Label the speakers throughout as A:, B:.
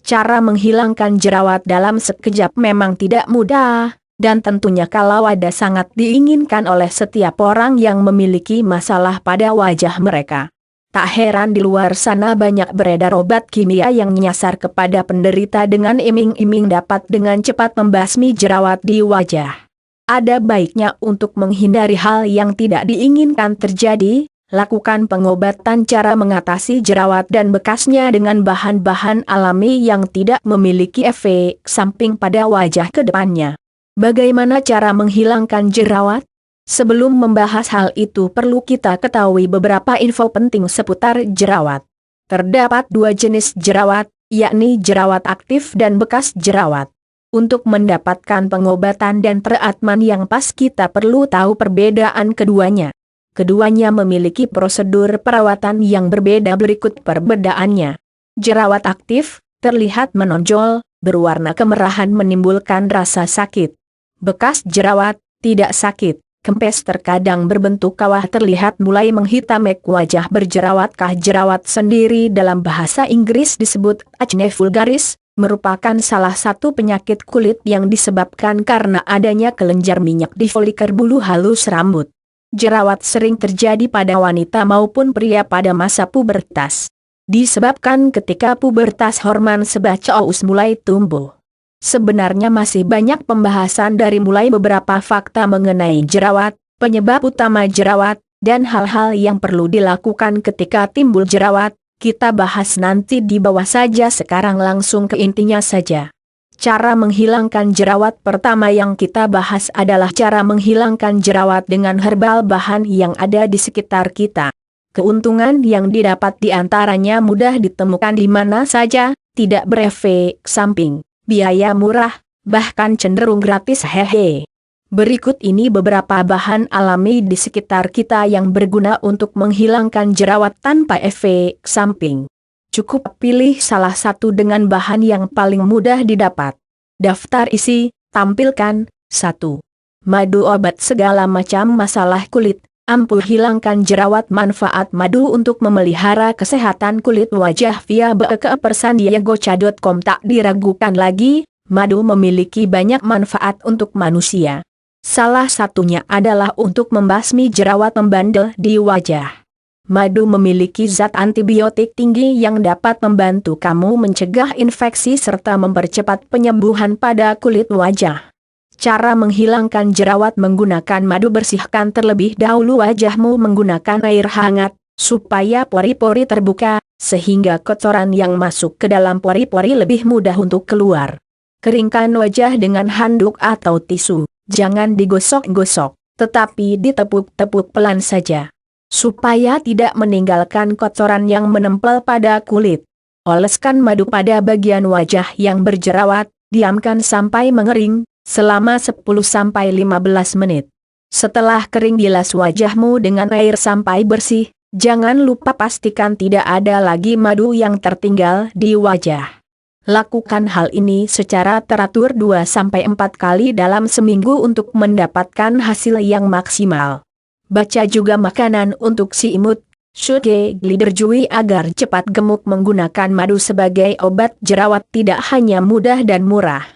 A: Cara menghilangkan jerawat dalam sekejap memang tidak mudah, dan tentunya kalau ada sangat diinginkan oleh setiap orang yang memiliki masalah pada wajah mereka. Tak heran di luar sana banyak beredar obat kimia yang menyasar kepada penderita dengan iming-iming dapat dengan cepat membasmi jerawat di wajah. Ada baiknya untuk menghindari hal yang tidak diinginkan terjadi, lakukan pengobatan cara mengatasi jerawat dan bekasnya dengan bahan-bahan alami yang tidak memiliki efek samping pada wajah ke depannya. Bagaimana cara menghilangkan jerawat? Sebelum membahas hal itu perlu kita ketahui beberapa info penting seputar jerawat. Terdapat dua jenis jerawat, yakni jerawat aktif dan bekas jerawat. Untuk mendapatkan pengobatan dan treatment yang pas kita perlu tahu perbedaan keduanya. Keduanya memiliki prosedur perawatan yang berbeda berikut perbedaannya. Jerawat aktif, terlihat menonjol, berwarna kemerahan menimbulkan rasa sakit. Bekas jerawat, tidak sakit. Kempes terkadang berbentuk kawah terlihat mulai menghitam wajah berjerawatkah jerawat sendiri dalam bahasa Inggris disebut acne vulgaris, merupakan salah satu penyakit kulit yang disebabkan karena adanya kelenjar minyak di folikel bulu halus rambut. Jerawat sering terjadi pada wanita maupun pria pada masa pubertas. Disebabkan ketika pubertas hormon sebacous mulai tumbuh. Sebenarnya masih banyak pembahasan dari mulai beberapa fakta mengenai jerawat, penyebab utama jerawat, dan hal-hal yang perlu dilakukan ketika timbul jerawat, kita bahas nanti di bawah saja sekarang langsung ke intinya saja. Cara menghilangkan jerawat pertama yang kita bahas adalah cara menghilangkan jerawat dengan herbal bahan yang ada di sekitar kita. Keuntungan yang didapat diantaranya mudah ditemukan di mana saja, tidak berefek samping. Biaya murah, bahkan cenderung gratis hehe. Berikut ini beberapa bahan alami di sekitar kita yang berguna untuk menghilangkan jerawat tanpa efek samping. Cukup pilih salah satu dengan bahan yang paling mudah didapat. Daftar isi, tampilkan, 1. Madu obat segala macam masalah kulit. Ampuh hilangkan jerawat. Manfaat madu untuk memelihara kesehatan kulit wajah via ke@sandiagoca.com. Tak diragukan lagi, madu memiliki banyak manfaat untuk manusia. Salah satunya adalah untuk membasmi jerawat membandel di wajah. Madu memiliki zat antibiotik tinggi yang dapat membantu kamu mencegah infeksi serta mempercepat penyembuhan pada kulit wajah. Cara menghilangkan jerawat menggunakan madu. Bersihkan terlebih dahulu wajahmu menggunakan air hangat, supaya pori-pori terbuka, sehingga kotoran yang masuk ke dalam pori-pori lebih mudah untuk keluar. Keringkan wajah dengan handuk atau tisu, jangan digosok-gosok, tetapi ditepuk-tepuk pelan saja. Supaya tidak meninggalkan kotoran yang menempel pada kulit. Oleskan madu pada bagian wajah yang berjerawat, diamkan sampai mengering, selama 10-15 menit. Setelah kering bilas wajahmu dengan air sampai bersih, jangan lupa pastikan tidak ada lagi madu yang tertinggal di wajah. Lakukan hal ini secara teratur 2-4 kali dalam seminggu untuk mendapatkan hasil yang maksimal. Baca juga makanan untuk si imut, Shuge Gliderjui agar cepat gemuk. Menggunakan madu sebagai obat jerawat tidak hanya mudah dan murah.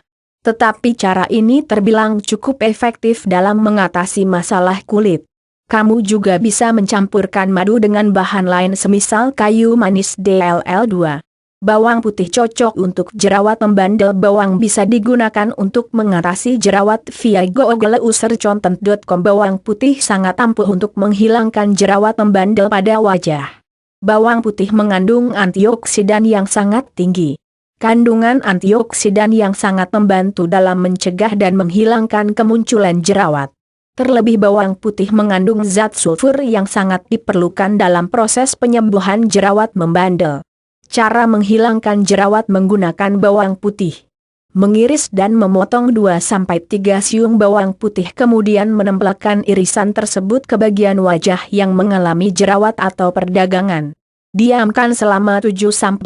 A: Tetapi cara ini terbilang cukup efektif dalam mengatasi masalah kulit. Kamu juga bisa mencampurkan madu dengan bahan lain semisal kayu manis DLL2. Bawang putih cocok untuk jerawat membandel. Bawang bisa digunakan untuk mengatasi jerawat via googleusercontent.com. Bawang putih sangat ampuh untuk menghilangkan jerawat membandel pada wajah. Bawang putih mengandung antioksidan yang sangat tinggi. Kandungan antioksidan yang sangat membantu dalam mencegah dan menghilangkan kemunculan jerawat. Terlebih bawang putih mengandung zat sulfur yang sangat diperlukan dalam proses penyembuhan jerawat membandel. Cara menghilangkan jerawat menggunakan bawang putih. Mengiris dan memotong 2-3 siung bawang putih, kemudian menempelkan irisan tersebut ke bagian wajah yang mengalami jerawat atau perdagangan. Diamkan selama 7-12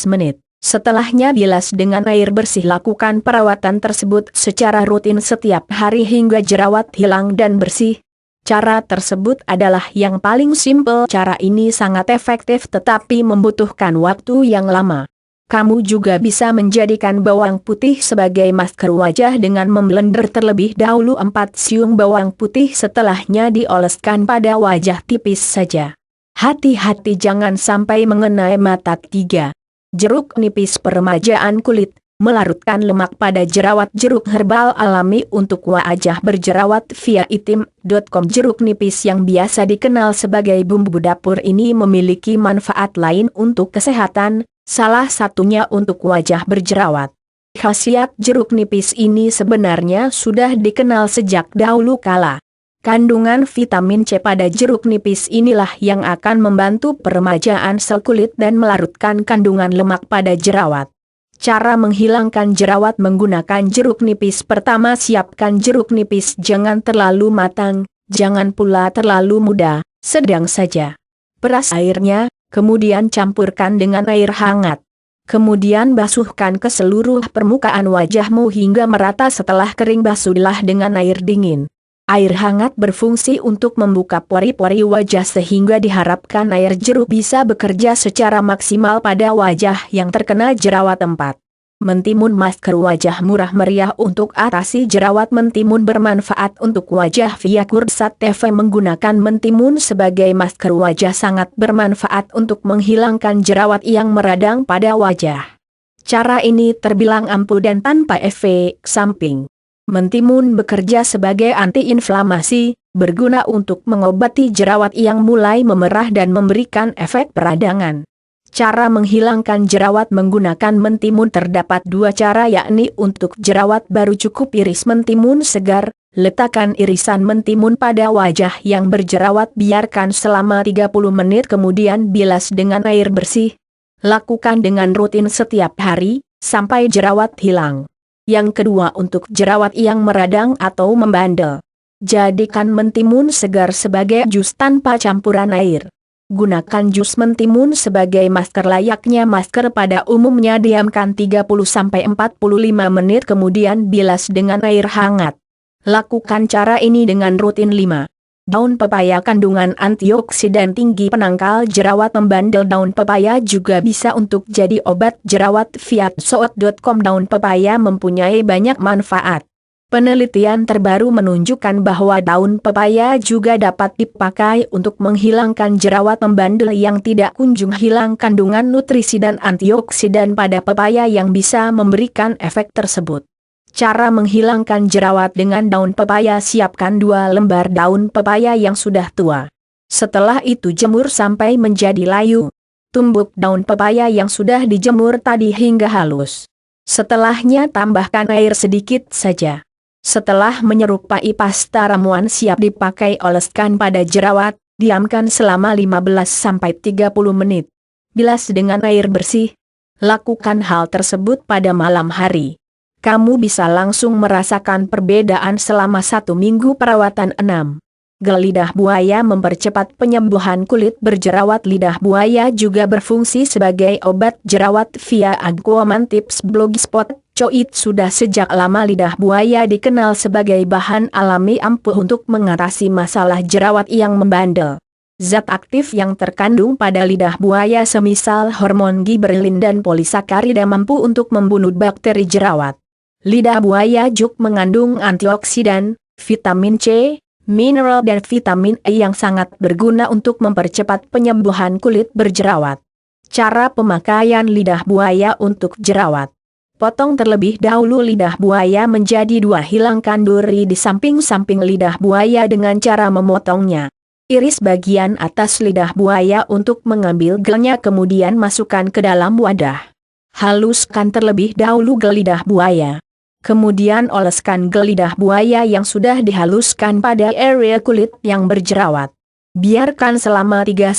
A: menit. Setelahnya bilas dengan air bersih. Lakukan perawatan tersebut secara rutin setiap hari hingga jerawat hilang dan bersih. Cara tersebut adalah yang paling simpel. Cara ini sangat efektif tetapi membutuhkan waktu yang lama. Kamu juga bisa menjadikan bawang putih sebagai masker wajah dengan memblender terlebih dahulu 4 siung bawang putih, setelahnya dioleskan pada wajah tipis saja. Hati-hati jangan sampai mengenai mata. 3. Jeruk nipis peremajaan kulit, melarutkan lemak pada jerawat. Jeruk herbal alami untuk wajah berjerawat via itim.com. Jeruk nipis yang biasa dikenal sebagai bumbu dapur ini memiliki manfaat lain untuk kesehatan, salah satunya untuk wajah berjerawat. Khasiat jeruk nipis ini sebenarnya sudah dikenal sejak dahulu kala. Kandungan vitamin C pada jeruk nipis inilah yang akan membantu peremajaan sel kulit dan melarutkan kandungan lemak pada jerawat. Cara menghilangkan jerawat menggunakan jeruk nipis. Pertama, siapkan jeruk nipis jangan terlalu matang, jangan pula terlalu muda, sedang saja. Peras airnya, kemudian campurkan dengan air hangat. Kemudian basuhkan ke seluruh permukaan wajahmu hingga merata. Setelah kering basuhlah dengan air dingin. Air hangat berfungsi untuk membuka pori-pori wajah sehingga diharapkan air jeruk bisa bekerja secara maksimal pada wajah yang terkena jerawat. 4. Mentimun masker wajah murah meriah untuk atasi jerawat. Mentimun bermanfaat untuk wajah via Kursat TV. Menggunakan mentimun sebagai masker wajah sangat bermanfaat untuk menghilangkan jerawat yang meradang pada wajah. Cara ini terbilang ampuh dan tanpa efek samping. Mentimun bekerja sebagai antiinflamasi, berguna untuk mengobati jerawat yang mulai memerah dan memberikan efek peradangan. Cara menghilangkan jerawat menggunakan mentimun terdapat 2 cara, yakni untuk jerawat baru cukup iris mentimun segar, letakkan irisan mentimun pada wajah yang berjerawat, biarkan selama 30 menit kemudian bilas dengan air bersih. Lakukan dengan rutin setiap hari, sampai jerawat hilang. Yang kedua, untuk jerawat yang meradang atau membandel. Jadikan mentimun segar sebagai jus tanpa campuran air. Gunakan jus mentimun sebagai masker layaknya masker pada umumnya, diamkan 30-45 menit kemudian bilas dengan air hangat. Lakukan cara ini dengan rutin. 5. Daun pepaya kandungan antioksidan tinggi penangkal jerawat membandel. Daun pepaya juga bisa untuk jadi obat jerawat via soot.com. Daun pepaya mempunyai banyak manfaat. Penelitian terbaru menunjukkan bahwa daun pepaya juga dapat dipakai untuk menghilangkan jerawat membandel yang tidak kunjung hilang. Kandungan nutrisi dan antioksidan pada pepaya yang bisa memberikan efek tersebut. Cara menghilangkan jerawat dengan daun pepaya: siapkan 2 lembar daun pepaya yang sudah tua. Setelah itu jemur sampai menjadi layu. Tumbuk daun pepaya yang sudah dijemur tadi hingga halus. Setelahnya tambahkan air sedikit saja. Setelah menyerupai pasta ramuan siap dipakai, oleskan pada jerawat, diamkan selama 15-30 menit. Bilas dengan air bersih. Lakukan hal tersebut pada malam hari. Kamu bisa langsung merasakan perbedaan selama 1 minggu perawatan. 6. Gel lidah buaya mempercepat penyembuhan kulit berjerawat. Lidah buaya juga berfungsi sebagai obat jerawat via Aquaman Tips Blogspot. Coit sudah sejak lama lidah buaya dikenal sebagai bahan alami ampuh untuk mengatasi masalah jerawat yang membandel. Zat aktif yang terkandung pada lidah buaya semisal hormon giberelin dan polisakarida mampu untuk membunuh bakteri jerawat. Lidah buaya juga mengandung antioksidan, vitamin C, mineral dan vitamin E yang sangat berguna untuk mempercepat penyembuhan kulit berjerawat. Cara pemakaian lidah buaya untuk jerawat. Potong terlebih dahulu lidah buaya menjadi 2. Hilangkan duri di samping-samping lidah buaya dengan cara memotongnya. Iris bagian atas lidah buaya untuk mengambil gelnya, kemudian masukkan ke dalam wadah. Haluskan terlebih dahulu gel lidah buaya. Kemudian oleskan gel lidah buaya yang sudah dihaluskan pada area kulit yang berjerawat. Biarkan selama 3-5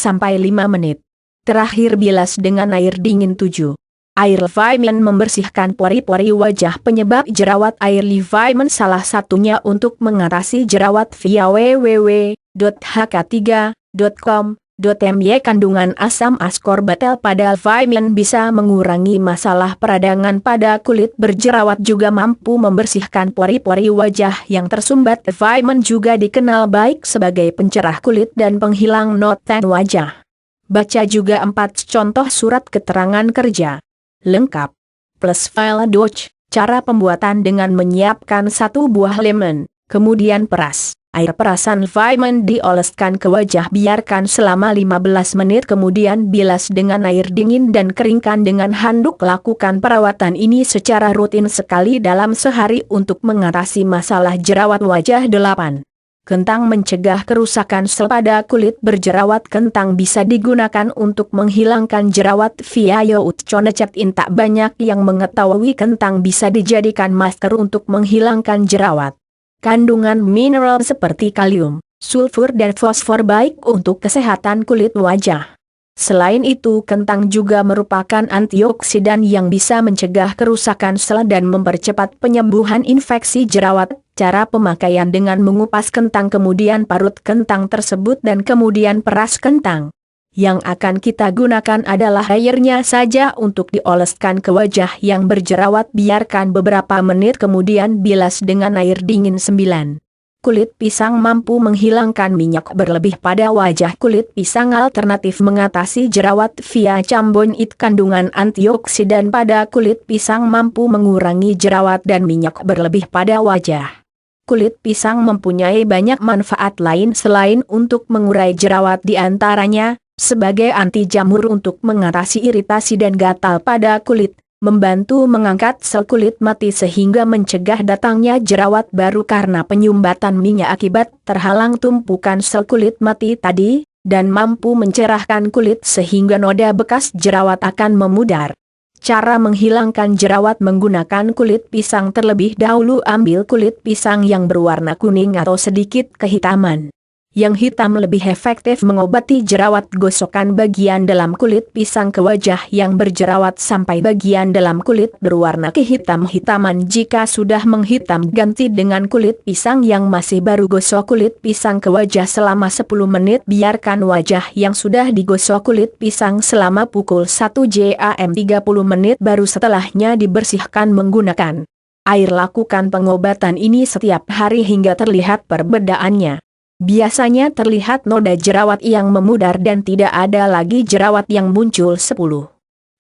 A: menit. Terakhir bilas dengan air dingin. 7. Air Vitamin membersihkan pori-pori wajah penyebab jerawat. Air Vitamin salah satunya untuk mengatasi jerawat via www.hk3.com. Kandungan asam ascorbatel pada vitamin bisa mengurangi masalah peradangan pada kulit berjerawat, juga mampu membersihkan pori-pori wajah yang tersumbat. Vitamin juga dikenal baik sebagai pencerah kulit dan penghilang notan wajah. Baca juga 4 contoh surat keterangan kerja. lengkap. Plus file Dutch, cara pembuatan dengan menyiapkan 1 buah lemon, kemudian peras. Air perasan vitamin dioleskan ke wajah, biarkan selama 15 menit, kemudian bilas dengan air dingin dan keringkan dengan handuk. Lakukan perawatan ini secara rutin sekali dalam sehari untuk mengatasi masalah jerawat wajah. 8. Kentang mencegah kerusakan sel pada kulit berjerawat. Kentang bisa digunakan untuk menghilangkan jerawat via Conecet. Tak banyak yang mengetahui kentang bisa dijadikan masker untuk menghilangkan jerawat. Kandungan mineral seperti kalium, sulfur dan fosfor baik untuk kesehatan kulit wajah. Selain itu, kentang juga merupakan antioksidan yang bisa mencegah kerusakan sel dan mempercepat penyembuhan infeksi jerawat. Cara pemakaian dengan mengupas kentang, kemudian parut kentang tersebut dan kemudian peras kentang. Yang akan kita gunakan adalah airnya saja untuk dioleskan ke wajah yang berjerawat, biarkan beberapa menit kemudian bilas dengan air dingin. 9. Kulit pisang mampu menghilangkan minyak berlebih pada wajah. Kulit pisang alternatif mengatasi jerawat via camboid. Kandungan antioksidan pada kulit pisang mampu mengurangi jerawat dan minyak berlebih pada wajah. Kulit pisang mempunyai banyak manfaat lain selain untuk mengurai jerawat, diantaranya sebagai anti jamur untuk mengatasi iritasi dan gatal pada kulit, membantu mengangkat sel kulit mati sehingga mencegah datangnya jerawat baru karena penyumbatan minyak akibat terhalang tumpukan sel kulit mati tadi, dan mampu mencerahkan kulit sehingga noda bekas jerawat akan memudar. Cara menghilangkan jerawat menggunakan kulit pisang. Terlebih dahulu ambil kulit pisang yang berwarna kuning atau sedikit kehitaman. Yang hitam lebih efektif mengobati jerawat. Gosokkan bagian dalam kulit pisang ke wajah yang berjerawat sampai bagian dalam kulit berwarna kehitam-hitaman. Jika sudah menghitam, ganti dengan kulit pisang yang masih baru. Gosok kulit pisang ke wajah selama 10 menit. Biarkan wajah yang sudah digosok kulit pisang selama pukul 1 jam 30 menit, baru setelahnya dibersihkan menggunakan air. Lakukan pengobatan ini setiap hari hingga terlihat perbedaannya. Biasanya terlihat noda jerawat yang memudar dan tidak ada lagi jerawat yang muncul. 10.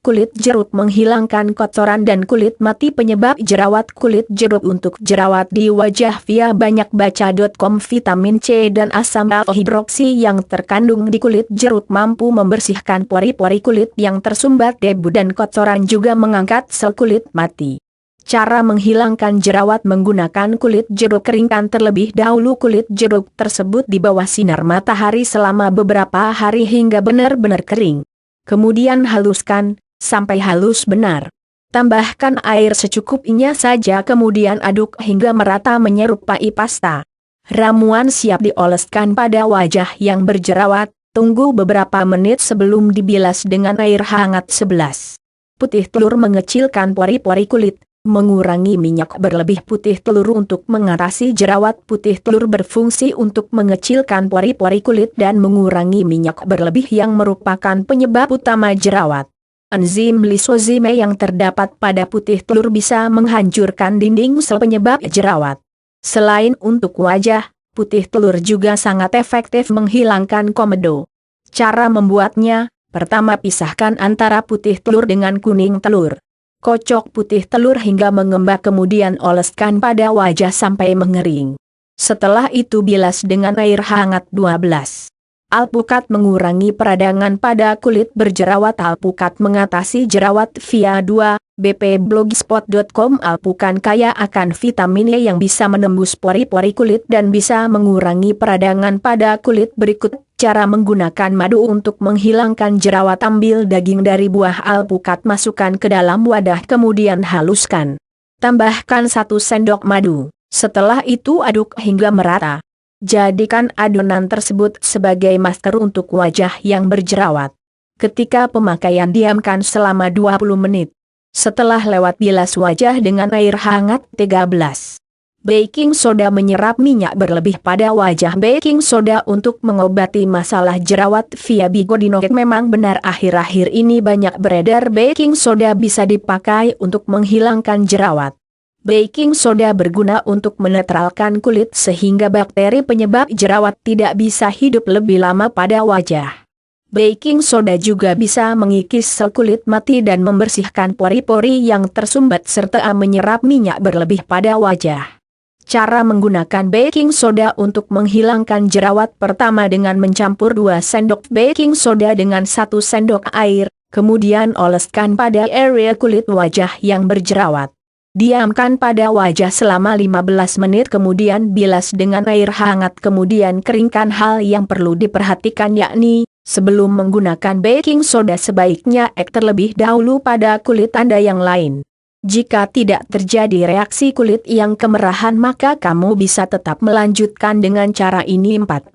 A: Kulit jeruk menghilangkan kotoran dan kulit mati penyebab jerawat. Kulit jeruk untuk jerawat di wajah via banyakbaca.com. Vitamin C dan asam alfa hidroksi yang terkandung di kulit jeruk mampu membersihkan pori-pori kulit yang tersumbat debu dan kotoran, juga mengangkat sel kulit mati. Cara menghilangkan jerawat menggunakan kulit jeruk. Keringkan terlebih dahulu kulit jeruk tersebut di bawah sinar matahari selama beberapa hari hingga benar-benar kering. Kemudian haluskan sampai halus benar. Tambahkan air secukupnya saja, kemudian aduk hingga merata menyerupai pasta. Ramuan siap dioleskan pada wajah yang berjerawat. Tunggu beberapa menit sebelum dibilas dengan air hangat. 11. Putih telur mengecilkan pori-pori kulit, mengurangi minyak berlebih. Putih telur untuk mengatasi jerawat. Putih telur berfungsi untuk mengecilkan pori-pori kulit dan mengurangi minyak berlebih yang merupakan penyebab utama jerawat. Enzim lisozime yang terdapat pada putih telur bisa menghancurkan dinding sel penyebab jerawat. Selain untuk wajah, putih telur juga sangat efektif menghilangkan komedo. Cara membuatnya: pertama, pisahkan antara putih telur dengan kuning telur. Kocok putih telur hingga mengembang, kemudian oleskan pada wajah sampai mengering. Setelah itu bilas dengan air hangat. 12. Alpukat mengurangi peradangan pada kulit berjerawat. Alpukat mengatasi jerawat via 2. bpblogspot.com. Alpukat kaya akan vitamin E yang bisa menembus pori-pori kulit dan bisa mengurangi peradangan pada kulit. Berikut cara menggunakan madu untuk menghilangkan jerawat. Ambil daging dari buah alpukat, masukkan ke dalam wadah, kemudian haluskan. Tambahkan 1 sendok madu. Setelah itu aduk hingga merata. Jadikan adonan tersebut sebagai masker untuk wajah yang berjerawat. Ketika pemakaian, diamkan selama 20 menit. Setelah lewat, bilas wajah dengan air hangat. 13. Baking soda menyerap minyak berlebih pada wajah. Baking soda untuk mengobati masalah jerawat via Bigodinoid. Memang benar akhir-akhir ini banyak beredar baking soda bisa dipakai untuk menghilangkan jerawat. Baking soda berguna untuk menetralkan kulit sehingga bakteri penyebab jerawat tidak bisa hidup lebih lama pada wajah. Baking soda juga bisa mengikis sel kulit mati dan membersihkan pori-pori yang tersumbat serta menyerap minyak berlebih pada wajah. Cara menggunakan baking soda untuk menghilangkan jerawat: pertama dengan mencampur 2 sendok baking soda dengan 1 sendok air, kemudian oleskan pada area kulit wajah yang berjerawat. Diamkan pada wajah selama 15 menit kemudian bilas dengan air hangat kemudian keringkan. Hal yang perlu diperhatikan yakni, sebelum menggunakan baking soda sebaiknya cek terlebih dahulu pada kulit Anda yang lain. Jika tidak terjadi reaksi kulit yang kemerahan maka kamu bisa tetap melanjutkan dengan cara ini. 14.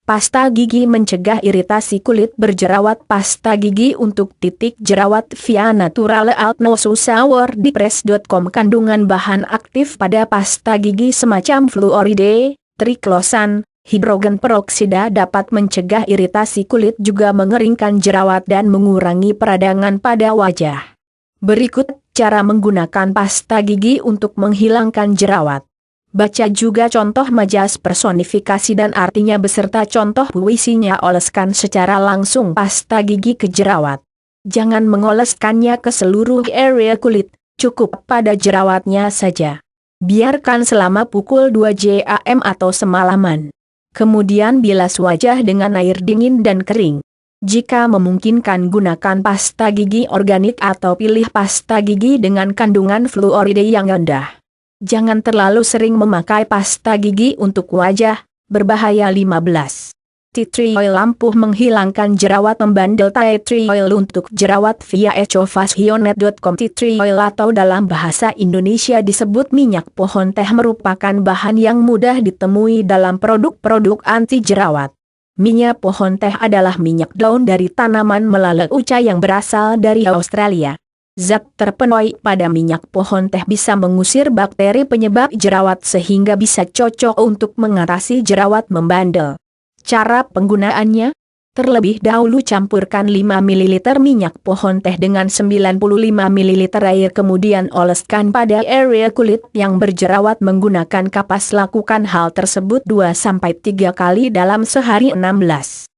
A: Pasta gigi mencegah iritasi kulit berjerawat. Pasta gigi untuk titik jerawat via Natural Alt No So Sour di press.com. Kandungan bahan aktif pada pasta gigi semacam fluoride, triklosan, hidrogen peroksida dapat mencegah iritasi kulit juga mengeringkan jerawat dan mengurangi peradangan pada wajah. Berikut cara menggunakan pasta gigi untuk menghilangkan jerawat. Baca juga contoh majas personifikasi dan artinya beserta contoh puisinya. Oleskan secara langsung pasta gigi ke jerawat. Jangan mengoleskannya ke seluruh area kulit, cukup pada jerawatnya saja. Biarkan selama pukul 2 jam atau semalaman. Kemudian bilas wajah dengan air dingin dan kering. Jika memungkinkan gunakan pasta gigi organik atau pilih pasta gigi dengan kandungan fluoride yang rendah. Jangan terlalu sering memakai pasta gigi untuk wajah, berbahaya. 15. Tea tree oil ampuh menghilangkan jerawat. Membandel tea tree oil untuk jerawat via ecovashionet.com. Tea tree oil atau dalam bahasa Indonesia disebut minyak pohon teh merupakan bahan yang mudah ditemui dalam produk-produk anti jerawat. Minyak pohon teh adalah minyak daun dari tanaman melaleuca yang berasal dari Australia. Zat terpenuhi pada minyak pohon teh bisa mengusir bakteri penyebab jerawat sehingga bisa cocok untuk mengatasi jerawat membandel. Cara penggunaannya? Terlebih dahulu campurkan 5 ml minyak pohon teh dengan 95 ml air kemudian oleskan pada area kulit yang berjerawat menggunakan kapas. Lakukan hal tersebut 2-3 kali dalam sehari. 16.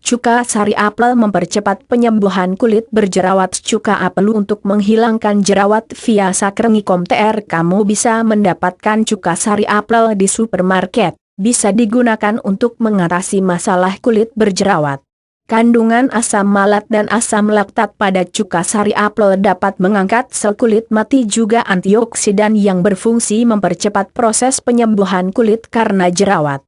A: Cuka sari apel mempercepat penyembuhan kulit berjerawat. Cuka apel untuk menghilangkan jerawat via Sakrengi.com.tr. Kamu bisa mendapatkan cuka sari apel di supermarket. Bisa digunakan untuk mengatasi masalah kulit berjerawat. Kandungan asam malat dan asam laktat pada cuka sari apel dapat mengangkat sel kulit mati juga antioksidan yang berfungsi mempercepat proses penyembuhan kulit karena jerawat.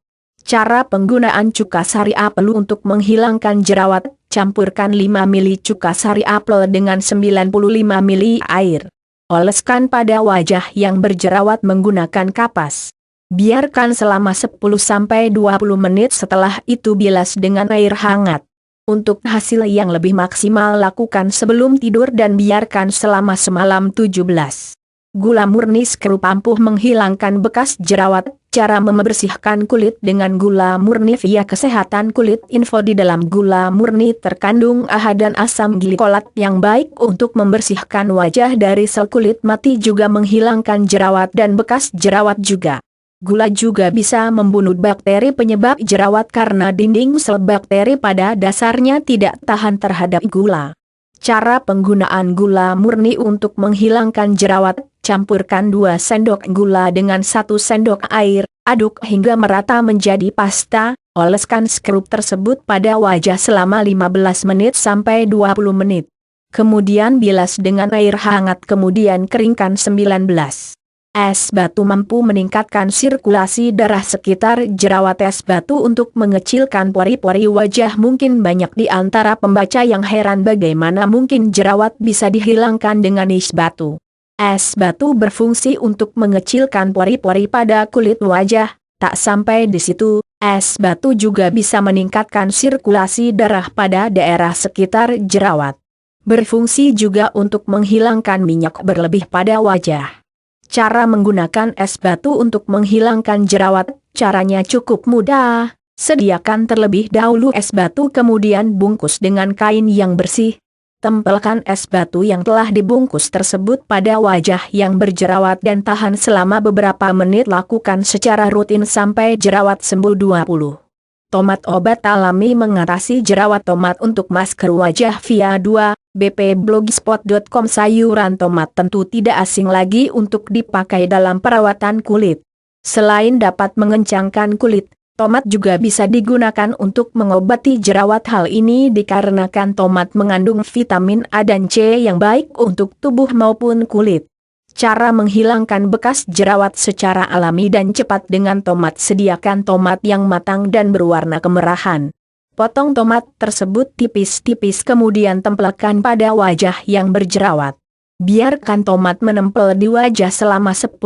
A: Cara penggunaan cuka sari apel untuk menghilangkan jerawat: campurkan 5 ml cuka sari apel dengan 95 ml air. Oleskan pada wajah yang berjerawat menggunakan kapas. Biarkan selama 10-20 menit setelah itu bilas dengan air hangat. Untuk hasil yang lebih maksimal lakukan sebelum tidur dan biarkan selama semalam. 17. Gula murni skrup ampuh menghilangkan bekas jerawat. Cara membersihkan kulit dengan gula murni via kesehatan kulit info. Di dalam gula murni terkandung AHA dan asam glikolat yang baik untuk membersihkan wajah dari sel kulit mati juga menghilangkan jerawat dan bekas jerawat juga. Gula juga bisa membunuh bakteri penyebab jerawat karena dinding sel bakteri pada dasarnya tidak tahan terhadap gula. Cara penggunaan gula murni untuk menghilangkan jerawat: campurkan 2 sendok gula dengan 1 sendok air, aduk hingga merata menjadi pasta, oleskan skrup tersebut pada wajah selama 15 menit sampai 20 menit. Kemudian bilas dengan air hangat kemudian keringkan. 19. Es batu mampu meningkatkan sirkulasi darah sekitar jerawat. Es batu untuk mengecilkan pori-pori wajah. Mungkin banyak di antara pembaca yang heran bagaimana mungkin jerawat bisa dihilangkan dengan es batu. Es batu berfungsi untuk mengecilkan pori-pori pada kulit wajah. Tak sampai di situ, es batu juga bisa meningkatkan sirkulasi darah pada daerah sekitar jerawat. Berfungsi juga untuk menghilangkan minyak berlebih pada wajah. Cara menggunakan es batu untuk menghilangkan jerawat: caranya cukup mudah. Sediakan terlebih dahulu es batu kemudian bungkus dengan kain yang bersih. Tempelkan es batu yang telah dibungkus tersebut pada wajah yang berjerawat dan tahan selama beberapa menit. Lakukan secara rutin sampai jerawat sembuh. 20. Tomat obat alami mengatasi jerawat. Tomat untuk masker wajah via 2, bpblogspot.com. Sayuran tomat tentu tidak asing lagi untuk dipakai dalam perawatan kulit. Selain dapat mengencangkan kulit, tomat juga bisa digunakan untuk mengobati jerawat. Hal ini dikarenakan tomat mengandung vitamin A dan C yang baik untuk tubuh maupun kulit. Cara menghilangkan bekas jerawat secara alami dan cepat dengan tomat. Sediakan tomat yang matang dan berwarna kemerahan. Potong tomat tersebut tipis-tipis kemudian tempelkan pada wajah yang berjerawat. Biarkan tomat menempel di wajah selama 10-15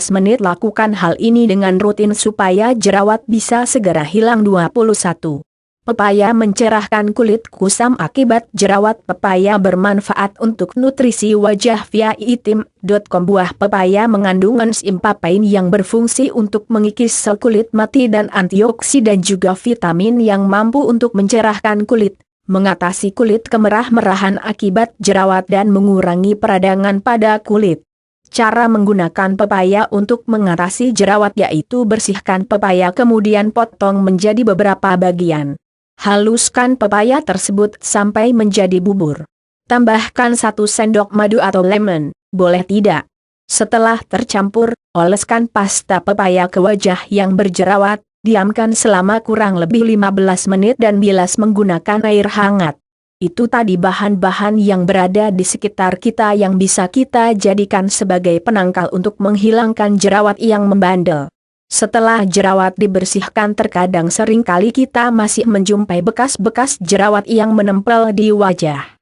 A: menit. Lakukan hal ini dengan rutin supaya jerawat bisa segera hilang. 21. Pepaya mencerahkan kulit kusam akibat jerawat. Pepaya bermanfaat untuk nutrisi wajah via itim.com. Buah pepaya mengandung enzim papain yang berfungsi untuk mengikis sel kulit mati dan antioksidan juga vitamin yang mampu untuk mencerahkan kulit, mengatasi kulit kemerah-merahan akibat jerawat dan mengurangi peradangan pada kulit. Cara menggunakan pepaya untuk mengatasi jerawat yaitu bersihkan pepaya kemudian potong menjadi beberapa bagian. Haluskan pepaya tersebut sampai menjadi bubur. Tambahkan 1 sendok madu atau lemon, boleh tidak. Setelah tercampur, oleskan pasta pepaya ke wajah yang berjerawat, diamkan selama kurang lebih 15 menit dan bilas menggunakan air hangat. Itu tadi bahan-bahan yang berada di sekitar kita yang bisa kita jadikan sebagai penangkal untuk menghilangkan jerawat yang membandel. Setelah jerawat dibersihkan terkadang seringkali kita masih menjumpai bekas-bekas jerawat yang menempel di wajah.